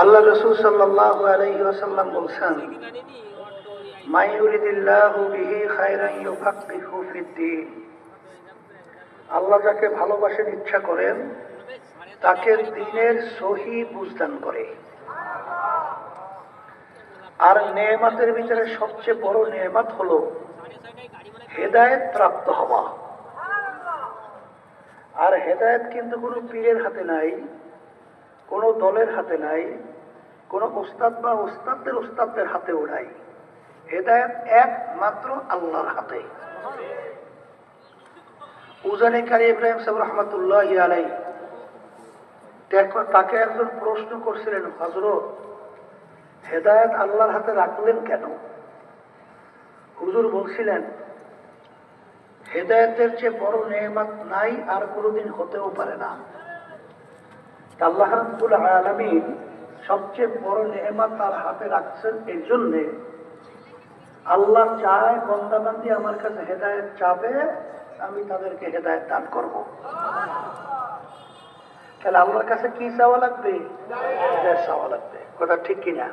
আল্লাহ রাসূল সাল্লাল্লাহু আলাইহি ওয়াসাল্লাম বলেছেন, মান ইউরিদিল্লাহু বিহি খায়রান ইউফাক্কিহু ফিদ্দীন। আল্লাহ যাকে ভালোবাসেন, ইচ্ছা করেন, তাকে দ্বীনের সহি বুঝদান করে। আর নেয়ামতের ভিতরে সবচেয়ে বড় নেয়ামত হলো হেদায়েত প্রাপ্ত হওয়া। আর হেদায়েত কিন্তু কোনো পীরের হাতে নাই, কোনো দলের হাতে নাই, কোনো ওস্তাদ বা ওস্তাদদের ওস্তাদদের হাতেও নাই। হেদায়েত একমাত্র আল্লাহর হাতে। উজানি কারি ইব্রাহিম সাহেব রহমতুল্লাহ আলাইহি তাকে একজন প্রশ্ন করছিলেন, হযরত, হেদায়েত আল্লাহর হাতে রাখলেন কেন? হুজুর বলছিলেন, হেদায়েতের চেয়ে বড় নেয়ামত নাই আর কোনোদিন হতেও পারে না। আল্লাহ রাব্বুল আলামিন সবচেয়ে বড় নেয়ামত তার হাতে রাখছেন। এই জন্যে আল্লাহ চায় বান্দাবান্দি আমার কাছে হেদায়েত চাবে, আমি তাদেরকে হেদায়েত দান করব। তাহলে আল্লাহর কাছে কি চাওয়া লাগবে? হেদায়েত চাওয়া লাগবে। কথা ঠিক কিনা?